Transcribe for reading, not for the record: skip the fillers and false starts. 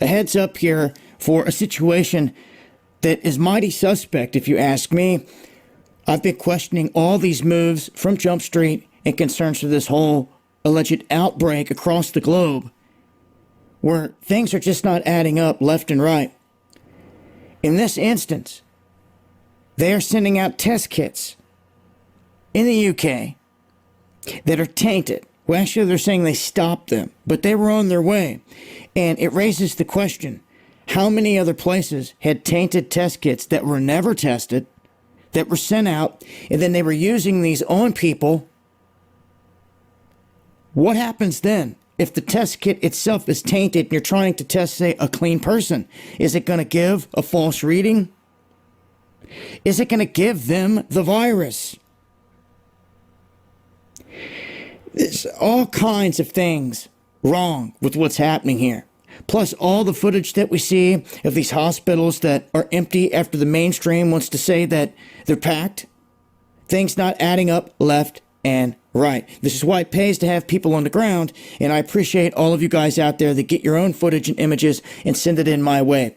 A heads up here for a situation that is mighty suspect, if you ask me. I've been questioning all these moves from Jump Street in concerns to this whole alleged outbreak across the globe, where things are just not adding up left and right. In this instance, they are sending out test kits in the UK that are tainted. Well, actually, they're saying they stopped them, but they were on their way. And it raises the question, how many other places had tainted test kits that were never tested, that were sent out, and then they were using these on people? What happens then if the test kit itself is tainted and you're trying to test, say, a clean person? Is it going to give a false reading? Is it going to give them the virus? There's all kinds of things wrong with what's happening here. Plus all the footage that we see of these hospitals that are empty after the mainstream wants to say that they're packed. Things not adding up left and right. This is why it pays to have people on the ground, and I appreciate all of you guys out there that get your own footage and images and send it in my way.